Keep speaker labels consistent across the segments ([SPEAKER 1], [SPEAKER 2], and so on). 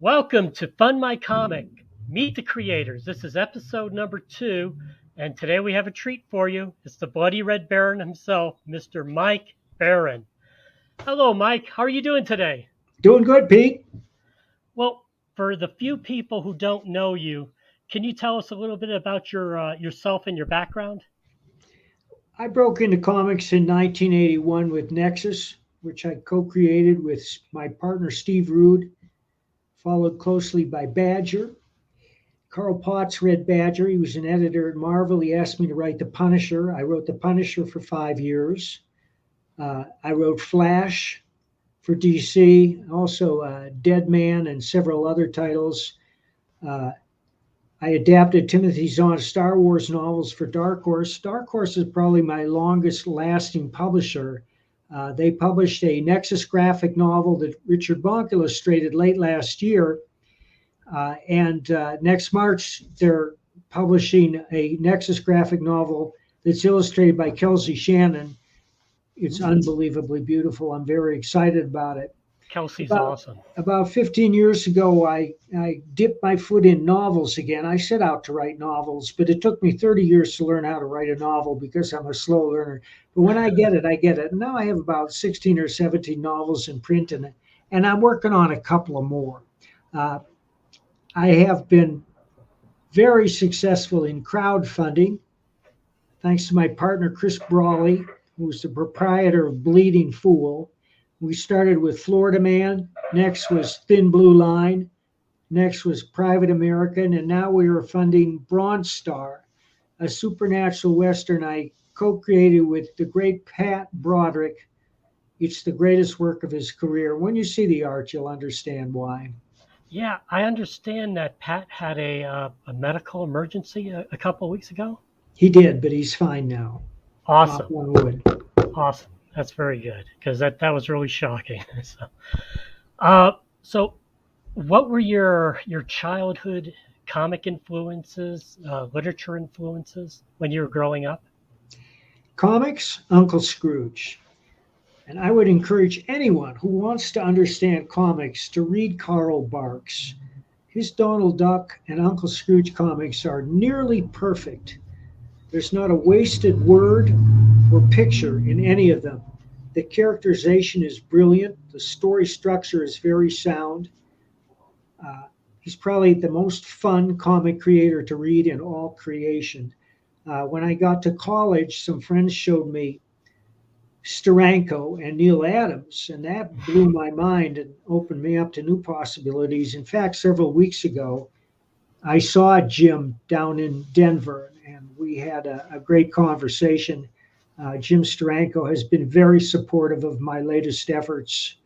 [SPEAKER 1] Welcome to Fund My Comic. Meet the creators. This is episode number 2, and today we have a treat for you. It's the Bloody Red Baron himself, Mr. Mike Baron. Hello, Mike. How are you doing today?
[SPEAKER 2] Doing good, Pete.
[SPEAKER 1] Well, for the few people who don't know you, can you tell us a little bit about yourself and your background?
[SPEAKER 2] I broke into comics in 1981 with Nexus, which I co-created with my partner Steve Rude, followed closely by Badger. Carl Potts read Badger. He was an editor at Marvel. He asked me to write The Punisher. I wrote The Punisher for 5 years. I wrote Flash for DC, also Dead Man and several other titles. I adapted Timothy Zahn's Star Wars novels for Dark Horse. Dark Horse is probably my longest lasting publisher. They published a Nexus graphic novel that Richard Bonk illustrated late last year. And next March, they're publishing a Nexus graphic novel that's illustrated by Kelsey Shannon. It's unbelievably beautiful. I'm very excited about it.
[SPEAKER 1] Kelsey's awesome.
[SPEAKER 2] About 15 years ago, I dipped my foot in novels again. I set out to write novels, but it took me 30 years to learn how to write a novel because I'm a slow learner. But when I get it, I get it. And now I have about 16 or 17 novels in print, and I'm working on a couple of more. I have been very successful in crowdfunding, thanks to my partner, Chris Brawley, who's the proprietor of Bleeding Fool. We started with Florida Man. Next was Thin Blue Line. Next was Private American. And now we are funding Bronze Star, a supernatural Western I co-created with the great Pat Broderick. It's the greatest work of his career. When you see the art, you'll understand why.
[SPEAKER 1] Yeah, I understand that Pat had a medical emergency a couple of weeks ago.
[SPEAKER 2] He did, but he's fine now.
[SPEAKER 1] Awesome.
[SPEAKER 2] Knock on wood.
[SPEAKER 1] Awesome. That's very good because that was really shocking. So what were your childhood comic influences, literature influences when you were growing up?
[SPEAKER 2] Comics, Uncle Scrooge. And I would encourage anyone who wants to understand comics to read Carl Barks. His Donald Duck and Uncle Scrooge comics are nearly perfect. There's not a wasted word or picture in any of them. The characterization is brilliant. The story structure is very sound. He's probably the most fun comic creator to read in all creation. When I got to college, some friends showed me Steranko and Neil Adams, and that blew my mind and opened me up to new possibilities. In fact, several weeks ago, I saw Jim down in Denver, and we had a great conversation. Jim Steranko has been very supportive of my latest efforts,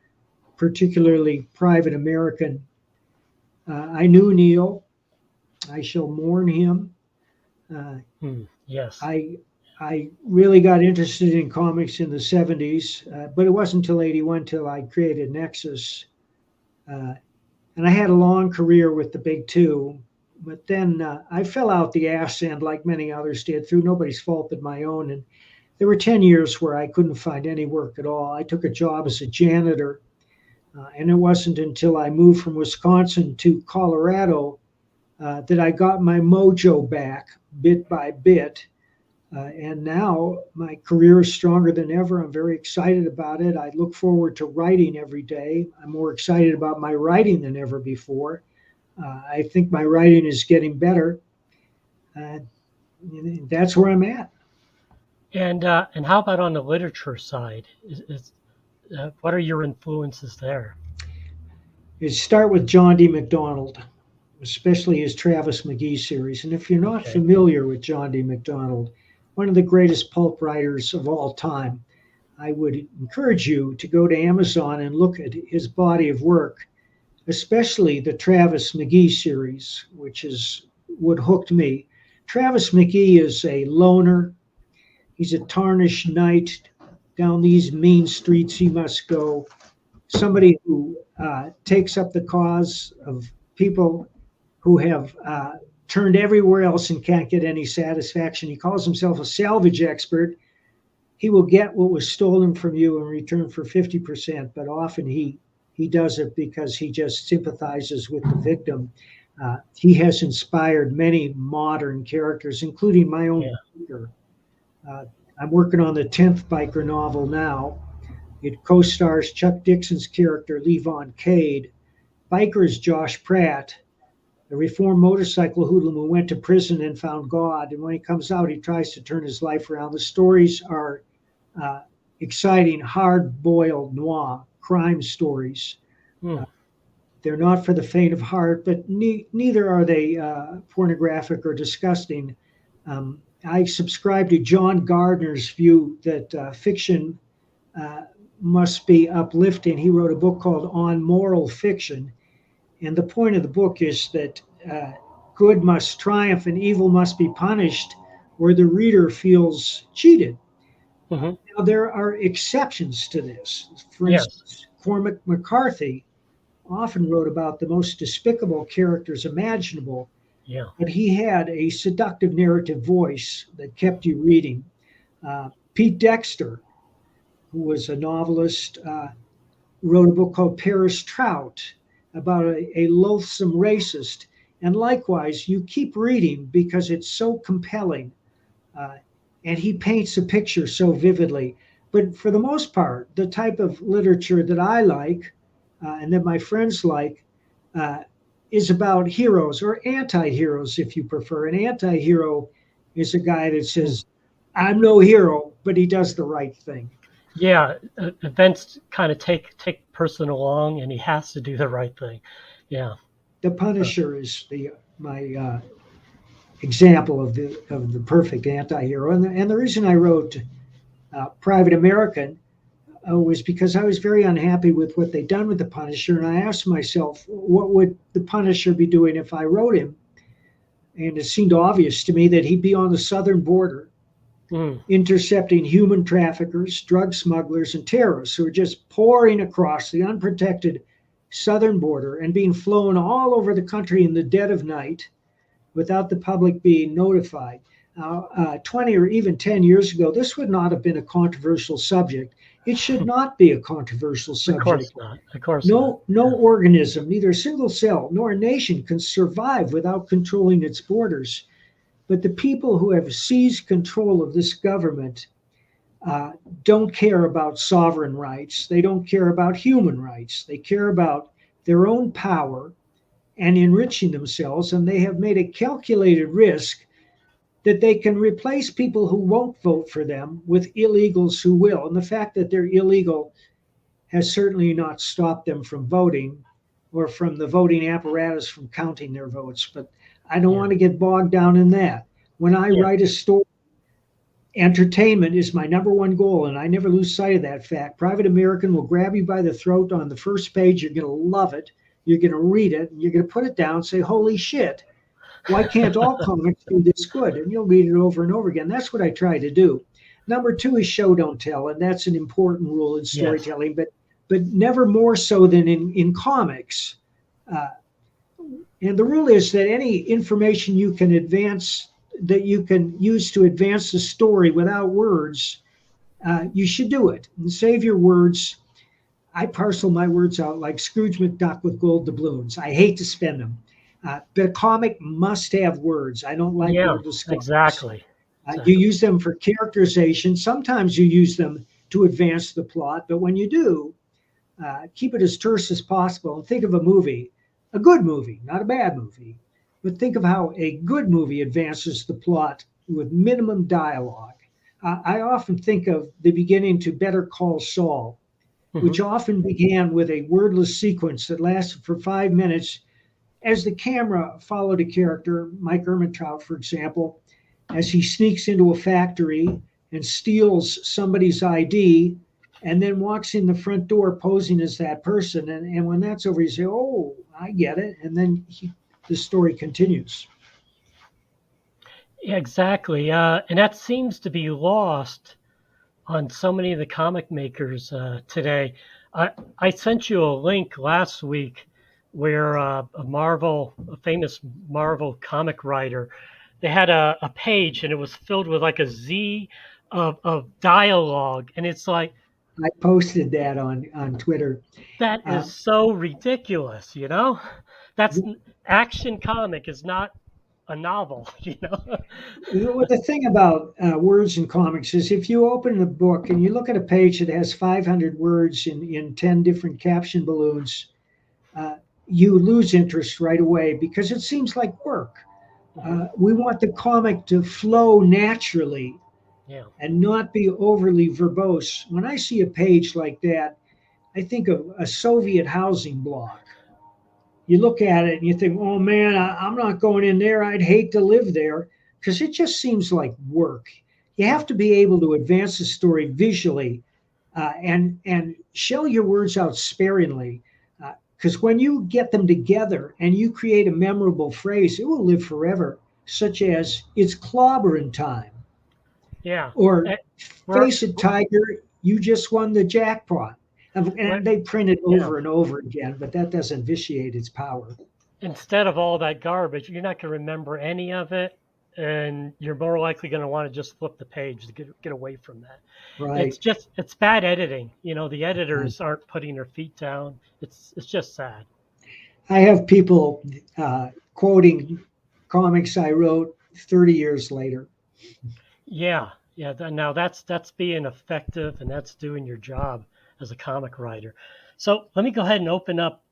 [SPEAKER 2] particularly Private American. I knew Neil. I shall mourn him.
[SPEAKER 1] Yes.
[SPEAKER 2] I really got interested in comics in the 70s, but it wasn't until 81 till I created Nexus. And I had a long career with the big two, but then I fell out the ass end like many others did through nobody's fault but my own. And there were 10 years where I couldn't find any work at all. I took a job as a janitor, and it wasn't until I moved from Wisconsin to Colorado that I got my mojo back bit by bit. And now my career is stronger than ever. I'm very excited about it. I look forward to writing every day. I'm more excited about my writing than ever before. I think my writing is getting better. That's where I'm at.
[SPEAKER 1] And how about on the literature side? What are your influences there?
[SPEAKER 2] Start with John D. MacDonald, especially his Travis McGee series. And if you're not familiar with John D. MacDonald, one of the greatest pulp writers of all time, I would encourage you to go to Amazon and look at his body of work, especially the Travis McGee series, which is what hooked me. Travis McGee is a loner. He's a tarnished knight. Down these mean streets he must go. Somebody who takes up the cause of people who have turned everywhere else and can't get any satisfaction. He calls himself a salvage expert. He will get what was stolen from you in return for 50%, but often he He does it because he just sympathizes with the victim. He has inspired many modern characters, including my own biker. I'm working on the 10th biker novel now. It co-stars Chuck Dixon's character, Levon Cade. Biker is Josh Pratt, a reformed motorcycle hoodlum who went to prison and found God. And when he comes out, he tries to turn his life around. The stories are exciting, hard-boiled noir crime stories. They're not for the faint of heart, but neither are they pornographic or disgusting. I subscribe to John Gardner's view that fiction must be uplifting. He wrote a book called On Moral Fiction. And the point of the book is that good must triumph and evil must be punished, where the reader feels cheated. Now, there are exceptions to this. For instance, Cormac McCarthy often wrote about the most despicable characters imaginable, but he had a seductive narrative voice that kept you reading. Pete Dexter, who was a novelist, wrote a book called Paris Trout about a loathsome racist. And likewise, you keep reading because it's so compelling. And he paints a picture so vividly. But for the most part, the type of literature that I like and that my friends like is about heroes or anti-heroes, if you prefer. An anti-hero is a guy that says, I'm no hero, but he does the right thing.
[SPEAKER 1] Yeah, events kind of take person along, and he has to do the right thing. Yeah.
[SPEAKER 2] The Punisher is my example of the perfect anti-hero, and the reason I wrote Private American was because I was very unhappy with what they'd done with the Punisher, and I asked myself, what would the Punisher be doing if I wrote him? And it seemed obvious to me that he'd be on the southern border, intercepting human traffickers, drug smugglers, and terrorists who are just pouring across the unprotected southern border and being flown all over the country in the dead of night without the public being notified. 20 or even 10 years ago, this would not have been a controversial subject. It should not be a controversial subject.
[SPEAKER 1] Of course not. Of course
[SPEAKER 2] no
[SPEAKER 1] not.
[SPEAKER 2] organism, neither a single cell nor a nation, can survive without controlling its borders. But the people who have seized control of this government don't care about sovereign rights. They don't care about human rights. They care about their own power and enriching themselves. And they have made a calculated risk that they can replace people who won't vote for them with illegals who will. And the fact that they're illegal has certainly not stopped them from voting or from the voting apparatus from counting their votes. But I don't want to get bogged down in that. When I write a story, entertainment is my number one goal, and I never lose sight of that fact. Private American will grab you by the throat on the first page. You're going to love it. You're going to read it, and you're going to put it down and say, holy shit, why can't all comics be this good? And you'll read it over and over again. That's what I try to do. Number two is show, don't tell, and that's an important rule in storytelling, but never more so than in comics. And the rule is that any information you can advance, that you can use to advance the story without words, you should do it and save your words. I parcel my words out like Scrooge McDuck with gold doubloons. I hate to spend them. But a comic must have words. I don't like wordless comics.
[SPEAKER 1] Exactly.
[SPEAKER 2] You use them for characterization. Sometimes you use them to advance the plot. But when you do, keep it as terse as possible. And think of a movie, a good movie, not a bad movie. But think of how a good movie advances the plot with minimum dialogue. I often think of the beginning to Better Call Saul, which often began with a wordless sequence that lasted for 5 minutes as the camera followed a character, Mike Ehrmantraut, for example, as he sneaks into a factory and steals somebody's ID and then walks in the front door posing as that person. And when that's over, you say, oh, I get it. And then the story continues.
[SPEAKER 1] Yeah, exactly. And that seems to be lost on so many of the comic makers today. I sent you a link last week where a famous Marvel comic writer, they had a page and it was filled with like a Z of dialogue. And it's like,
[SPEAKER 2] I posted that on Twitter.
[SPEAKER 1] That
[SPEAKER 2] Uh,
[SPEAKER 1] is so ridiculous, you know? That's Action Comic is not a novel, you know?
[SPEAKER 2] well, the thing about words in comics is if you open the book and you look at a page that has 500 words in 10 different caption balloons, uh, you lose interest right away because it seems like work.
[SPEAKER 1] Mhm.
[SPEAKER 2] We want the comic to flow naturally
[SPEAKER 1] Yeah.
[SPEAKER 2] and not be overly verbose. When I see a page like that, I think of a Soviet housing block. You look at it and you think, oh man, I'm not going in there. I'd hate to live there because it just seems like work. You
[SPEAKER 1] Yeah.
[SPEAKER 2] have to be able to advance the story visually and shell your words out sparingly. Because when you get them together and you create a memorable phrase, it will live forever, such as "It's clobbering time"
[SPEAKER 1] Yeah.
[SPEAKER 2] or
[SPEAKER 1] Eh, We're,
[SPEAKER 2] "Face it, Tiger, you just won the jackpot."
[SPEAKER 1] we're
[SPEAKER 2] And they print it
[SPEAKER 1] yeah.
[SPEAKER 2] over and over again, but that doesn't vitiate its power.
[SPEAKER 1] Instead of all that garbage, you're not going to remember any of it, and you're more likely going to want to just flip the page to get away from that.
[SPEAKER 2] Right.
[SPEAKER 1] It's bad editing. You know, the editors aren't putting their feet down. It's just sad.
[SPEAKER 2] I have people quoting comics I wrote 30 years later.
[SPEAKER 1] Yeah, yeah. Now that's being effective, and that's doing your job as a comic writer. So let me go ahead and open up.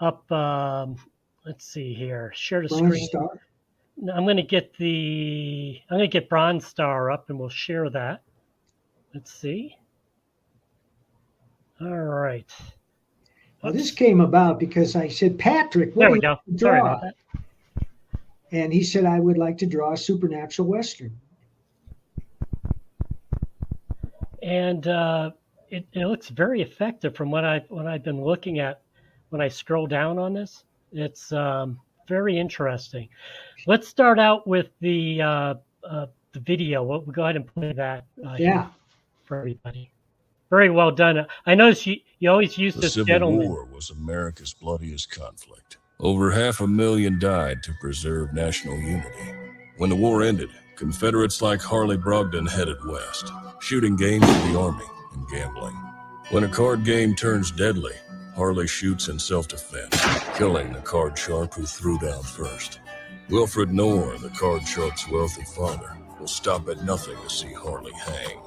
[SPEAKER 1] Let's see here. Share the
[SPEAKER 2] Bronze
[SPEAKER 1] screen.
[SPEAKER 2] Star.
[SPEAKER 1] No, I'm gonna get Bronze Star up, and we'll share that. Let's see. All right.
[SPEAKER 2] Well, this
[SPEAKER 1] Oops.
[SPEAKER 2] came about because I said, Patrick, what
[SPEAKER 1] There
[SPEAKER 2] do
[SPEAKER 1] we
[SPEAKER 2] you
[SPEAKER 1] go.
[SPEAKER 2] like to
[SPEAKER 1] Sorry about
[SPEAKER 2] draw?
[SPEAKER 1] that.
[SPEAKER 2] And he said, I would like to draw a supernatural Western.
[SPEAKER 1] And it looks very effective from what I've been looking at when I scroll down on this. It's very interesting. Let's start out with the video. We'll go ahead and play that here
[SPEAKER 2] Yeah.
[SPEAKER 1] for everybody. Very well done. I noticed you always use
[SPEAKER 3] The
[SPEAKER 1] this
[SPEAKER 3] Civil
[SPEAKER 1] gentleman.
[SPEAKER 3] War was America's bloodiest conflict. Over 500,000 died to preserve national unity. When the war ended, Confederates like Harley Brogdon headed west, shooting game for the Army and gambling. When a card game turns deadly, Harley shoots in self-defense, killing the card sharp who threw down first. Wilfred Knorr, the card sharp's wealthy father, will stop at nothing to see Harley hang.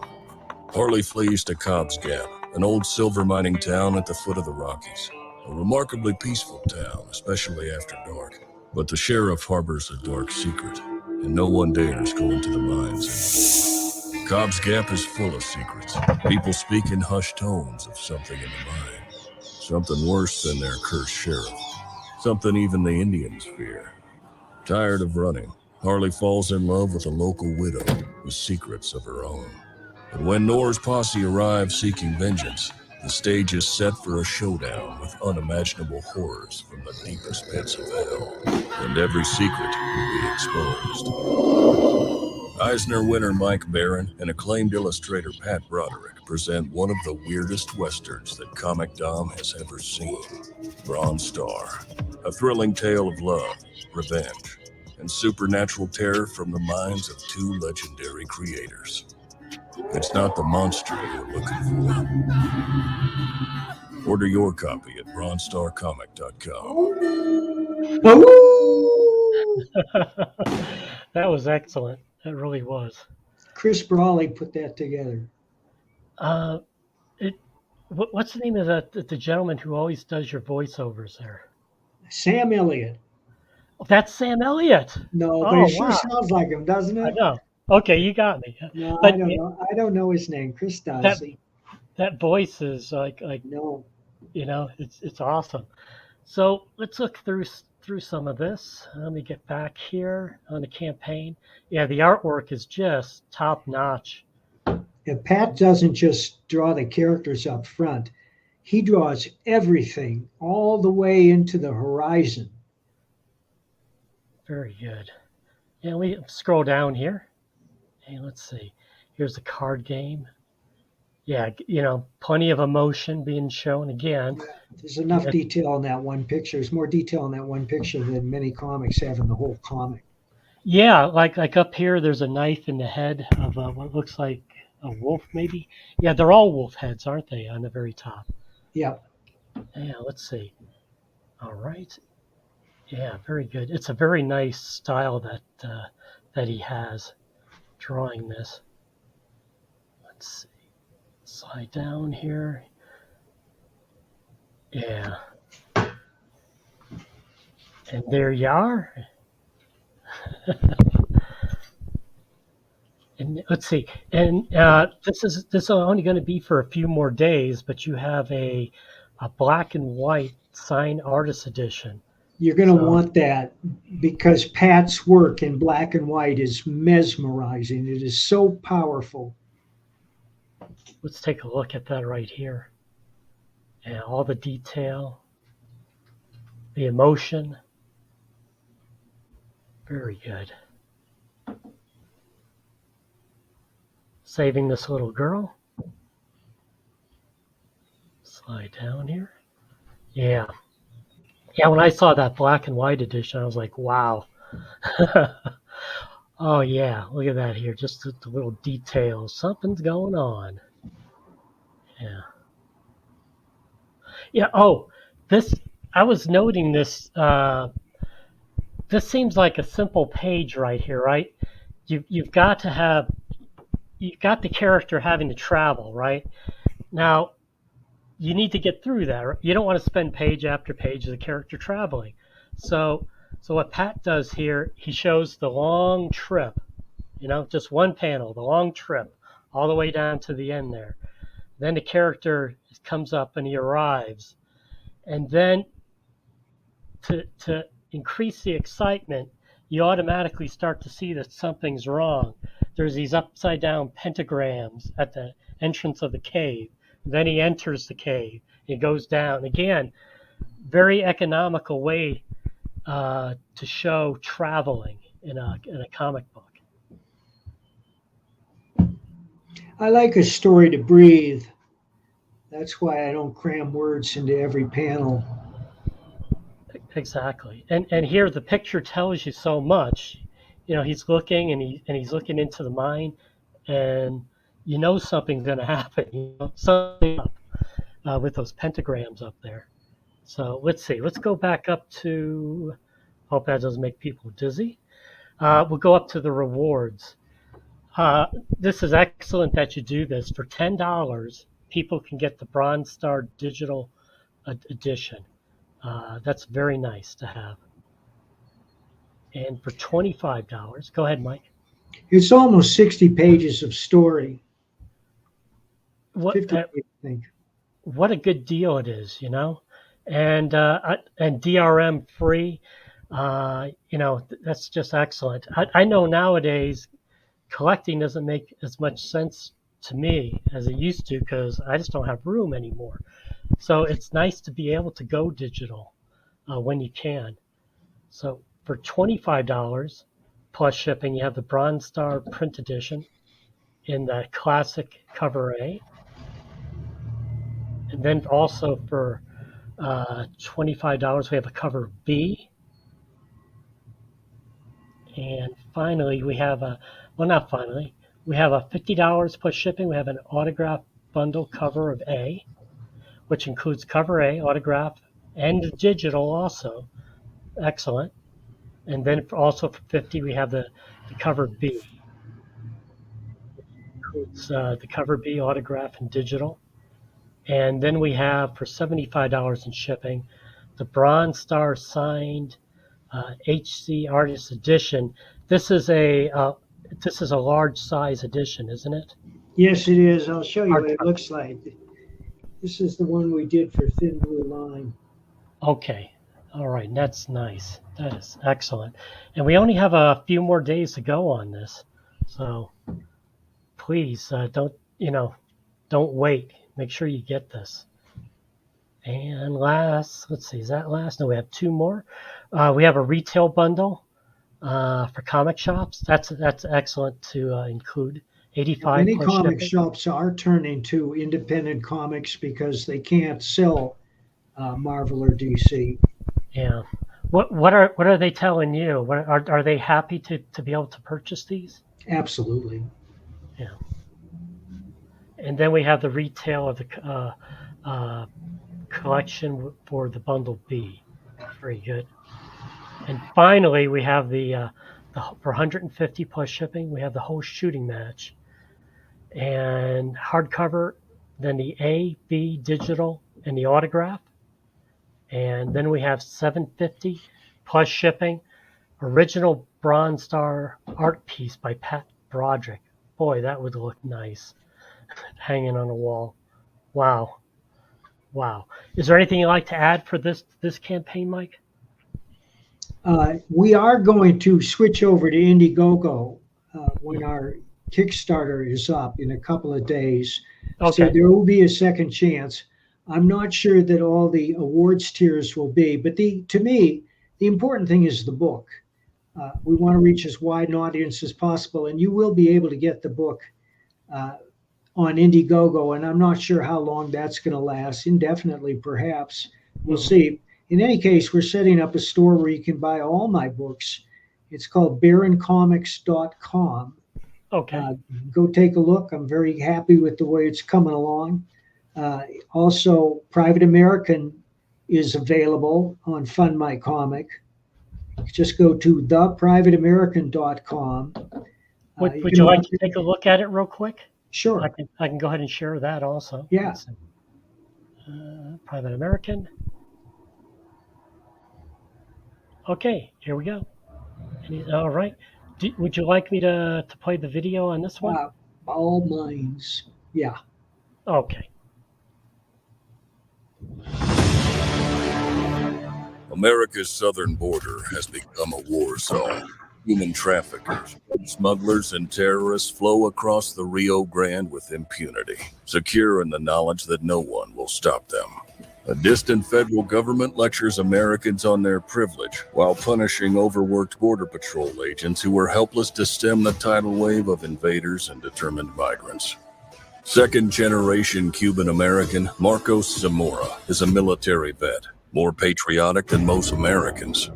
[SPEAKER 3] Harley flees to Cobb's Gap, an old silver mining town at the foot of the Rockies. A remarkably peaceful town, especially after dark. But the sheriff harbors a dark secret, and no one dares go into the mines anymore. Cobb's Gap is full of secrets. People speak in hushed tones of something in the mine. Something worse than their cursed sheriff. Something even the Indians fear. Tired of running, Harley falls in love with a local widow with secrets of her own. But when Knorr's posse arrives seeking vengeance, the stage is set for a showdown with unimaginable horrors from the deepest pits of hell, and every secret will be exposed. Eisner winner Mike Barron and acclaimed illustrator Pat Broderick present one of the weirdest westerns that Comic Dom has ever seen. Bronze Star, a thrilling tale of love, revenge, and supernatural terror from the minds of two legendary creators. It's not the monster you're looking for. Order your copy at bronzestarcomic.com.
[SPEAKER 2] Oh!
[SPEAKER 1] That was excellent. That really was.
[SPEAKER 2] Chris Brawley put that together.
[SPEAKER 1] Uh, it, what's the name of the gentleman who always does your voiceovers there?
[SPEAKER 2] Sam Elliott.
[SPEAKER 1] Oh, that's Sam Elliott.
[SPEAKER 2] No, but
[SPEAKER 1] Oh
[SPEAKER 2] it sure
[SPEAKER 1] wow,
[SPEAKER 2] sounds like him, doesn't
[SPEAKER 1] I
[SPEAKER 2] it?
[SPEAKER 1] know. Okay, you got me.
[SPEAKER 2] No, I
[SPEAKER 1] But
[SPEAKER 2] don't know. I don't know his name. Chris does.
[SPEAKER 1] that that voice is like
[SPEAKER 2] No.
[SPEAKER 1] it's awesome. So let's look through some of this. Let me get back here on the campaign. Yeah, the artwork is just top notch.
[SPEAKER 2] And Pat doesn't just draw the characters up front. He draws everything all the way into the horizon.
[SPEAKER 1] Very good. And we scroll down here. And let's see. Here's the card game. Yeah, plenty of emotion being shown again.
[SPEAKER 2] There's enough
[SPEAKER 1] Yeah,
[SPEAKER 2] detail in that one picture. There's more detail in that one picture than many comics have in the whole comic.
[SPEAKER 1] yeah, like up here, there's a knife in the head of what looks like a wolf, maybe. Yeah, they're all wolf heads, aren't they, on the very top?
[SPEAKER 2] Yep.
[SPEAKER 1] Yeah, let's see. All right. Yeah, very good. It's a very nice style that he has drawing this. Let's see. Slide down here. Yeah. And there you are. And let's see. And this is only going to be for a few more days, but you have a black and white signed artist edition.
[SPEAKER 2] You're going to
[SPEAKER 1] So
[SPEAKER 2] want that because Pat's work in black and white is mesmerizing. It is so powerful.
[SPEAKER 1] let's take a look at that right here. And all the detail, the emotion. Very good. Saving this little girl. Slide down here. Yeah. Yeah, when I saw that black and white edition, I was like, wow. Oh, yeah. Look at that here. Just the little details. Something's going on. Yeah. Yeah. Oh, this, I was noting this. This seems like a simple page right here, right? You've got to have, you've got the character having to travel, right? Now, you need to get through that. Right? You don't want to spend page after page of the character traveling. So what Pat does here, he shows the long trip, just one panel, the long trip, all the way down to the end there. Then the character comes up and he arrives. And then to increase the excitement, you automatically start to see that something's wrong. There's these upside down pentagrams at the entrance of the cave. Then he enters the cave. He goes down. Again, very economical way to show traveling in a comic book.
[SPEAKER 2] I like a story to breathe. That's why I don't cram words into every panel.
[SPEAKER 1] Exactly. And here the picture tells you so much. He's looking and he's looking into the mine, and something's going to happen. Something up with those pentagrams up there. So let's see. Let's go back up to. Hope that doesn't make people dizzy. We'll go up to the rewards. This is excellent that you do this. For $10, people can get the Bronze Star digital edition. That's very nice to have. And for $25, go ahead, Mike.
[SPEAKER 2] It's almost 60 pages of story.
[SPEAKER 1] What
[SPEAKER 2] 50, I think.
[SPEAKER 1] What a good deal it is, and DRM free. That's just excellent. I know nowadays collecting doesn't make as much sense to me as it used to because I just don't have room anymore. So it's nice to be able to go digital when you can. So for $25 plus shipping, you have the Bronze Star print edition in the classic cover A. And then also for $25, we have a cover B. And finally, we have we have a $50 plus shipping. We have an autograph bundle cover of A, which includes cover A, autograph, and digital also. Excellent. And then also for $50, we have the cover B. Which includes the cover B, autograph, and digital. And then we have, for $75 in shipping, the Bronze Star signed HC Artist Edition. This is a large size edition, isn't it?
[SPEAKER 2] Yes, it is. I'll show you what it looks like. This is the one we did for Thin Blue Line.
[SPEAKER 1] Okay. All right. That's nice. That is excellent. And we only have a few more days to go on this. So please don't wait. Make sure you get this. And last, let's see, is that last? No, we have two more. We have a retail bundle for comic shops. That's excellent to include. 85
[SPEAKER 2] Many
[SPEAKER 1] plus
[SPEAKER 2] comic
[SPEAKER 1] shipping.
[SPEAKER 2] shops are turning to independent comics because they can't sell Marvel or DC.
[SPEAKER 1] Yeah. What are they telling you? Are they happy to be able to purchase these?
[SPEAKER 2] Absolutely.
[SPEAKER 1] Yeah. And then we have the retail of the collection for the bundle B. Very good. And finally, we have the for 150 plus shipping, we have the whole shooting match. And hardcover, then the A, B, digital, and the autograph. And then we have 750 plus shipping, original Bronze Star art piece by Pat Broderick. Boy, that would look nice hanging on a wall. Wow. Wow. Is there anything you'd like to add for this campaign, Mike?
[SPEAKER 2] We are going to switch over to Indiegogo when our Kickstarter is up in a couple of days.
[SPEAKER 1] Okay.
[SPEAKER 2] So there will be a second chance. I'm not sure that all the awards tiers will be, but to me, the important thing is the book. We want to reach as wide an audience as possible, and you will be able to get the book on Indiegogo, and I'm not sure how long that's going to last, indefinitely perhaps. We'll see. In any case, we're setting up a store where you can buy all my books. It's called baroncomics.com.
[SPEAKER 1] Okay.
[SPEAKER 2] Go take a look. I'm very happy with the way it's coming along. Also, Private American is available on FundMyComic. Just go to theprivateamerican.com.
[SPEAKER 1] Would you like to take a look at it real quick?
[SPEAKER 2] Sure.
[SPEAKER 1] I can go ahead and share that also.
[SPEAKER 2] Yeah.
[SPEAKER 1] Private American. Okay, here we go. All right. Would you like me to play the video on this one?
[SPEAKER 2] All minds. Yeah.
[SPEAKER 1] Okay.
[SPEAKER 3] America's southern border has become a war zone. Human traffickers, smugglers, and terrorists flow across the Rio Grande with impunity, secure in the knowledge that no one will stop them. A distant federal government lectures Americans on their privilege while punishing overworked Border Patrol agents who were helpless to stem the tidal wave of invaders and determined migrants. Second-generation Cuban-American Marcos Zamora is a military vet, more patriotic than most Americans.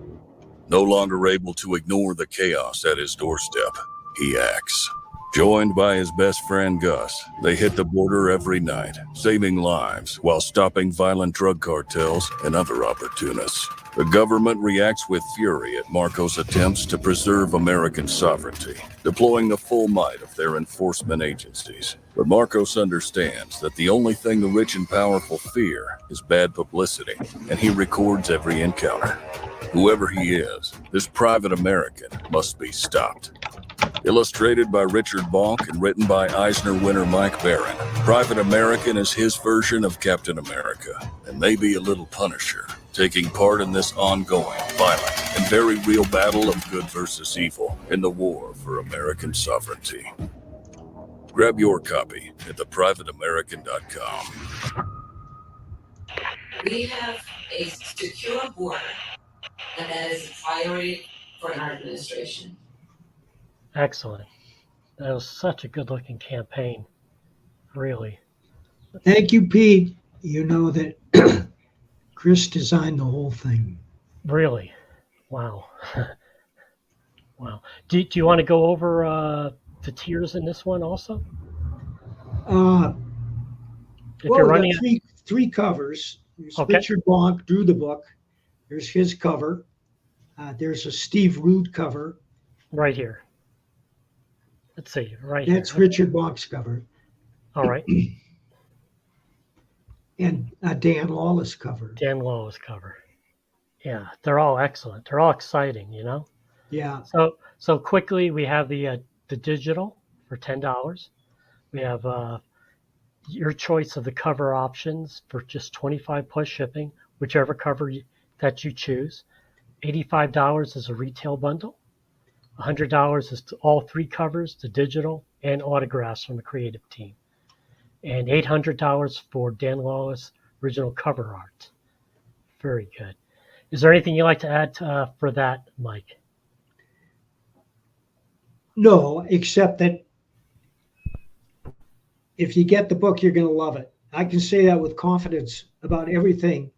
[SPEAKER 3] No longer able to ignore the chaos at his doorstep, he acts. Joined by his best friend Gus, they hit the border every night, saving lives while stopping violent drug cartels and other opportunists. The government reacts with fury at Marcos' attempts to preserve American sovereignty, deploying the full might of their enforcement agencies. But Marcos understands that the only thing the rich and powerful fear is bad publicity, and he records every encounter. Whoever he is, this private American must be stopped. Illustrated by Richard Bonk and written by Eisner winner Mike Barron, Private American is his version of Captain America, and maybe a little Punisher, taking part in this ongoing, violent, and very real battle of good versus evil in the war for American sovereignty. Grab your copy at theprivateamerican.com.
[SPEAKER 4] We have a secure border, and that is a priority for our administration.
[SPEAKER 1] Excellent. That was such a good-looking campaign, really.
[SPEAKER 2] Thank you, Pete. You know that Chris designed the whole thing.
[SPEAKER 1] Really? Wow. Wow. Do you want to go over the tiers in this one also?
[SPEAKER 2] Well,
[SPEAKER 1] you're running
[SPEAKER 2] three covers. There's
[SPEAKER 1] Okay.
[SPEAKER 2] Richard Bonk drew the book. There's his cover. There's a Steve Root cover.
[SPEAKER 1] right here. Let's see, right
[SPEAKER 2] That's
[SPEAKER 1] here.
[SPEAKER 2] Richard Bonk's cover.
[SPEAKER 1] All right.
[SPEAKER 2] And a Dan Lawless cover.
[SPEAKER 1] Dan Lawless cover. Yeah, they're all excellent. They're all exciting, you know?
[SPEAKER 2] Yeah.
[SPEAKER 1] So quickly, we have the digital for $10. We have your choice of the cover options for just $25 plus shipping, whichever cover that you choose. $85 is a retail bundle. $100 is all three covers, the digital and autographs from the creative team. And $800 for Dan Lawless original cover art. Very good. Is there anything you'd like to add for that, Mike?
[SPEAKER 2] No, except that if you get the book, you're going to love it. I can say that with confidence about everything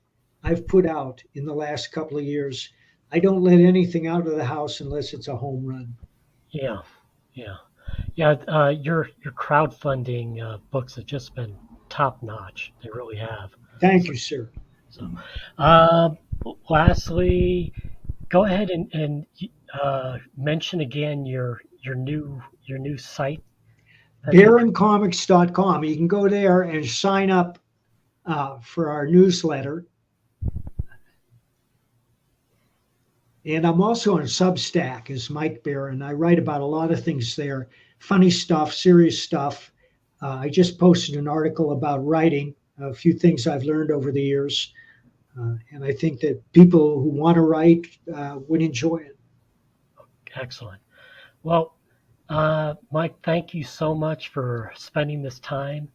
[SPEAKER 2] I've put out in the last couple of years. I don't let anything out of the house unless it's a home run.
[SPEAKER 1] Yeah, yeah. Yeah, your crowdfunding books have just been top notch. They really have.
[SPEAKER 2] Thank you, sir.
[SPEAKER 1] So, um, lastly, go ahead and mention again your new site.
[SPEAKER 2] BaronComics.com. You can go there and sign up for our newsletter. And I'm also on Substack as Mike Barron. I write about a lot of things there, funny stuff, serious stuff. I just posted an article about writing, a few things I've learned over the years. And I think that people who want to write would enjoy it.
[SPEAKER 1] Excellent. Well, Mike, thank you so much for spending this time.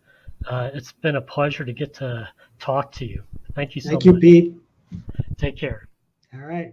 [SPEAKER 1] It's been a pleasure to get to talk to you. Thank you so
[SPEAKER 2] Thank you,
[SPEAKER 1] much.
[SPEAKER 2] Pete.
[SPEAKER 1] Take care.
[SPEAKER 2] All right.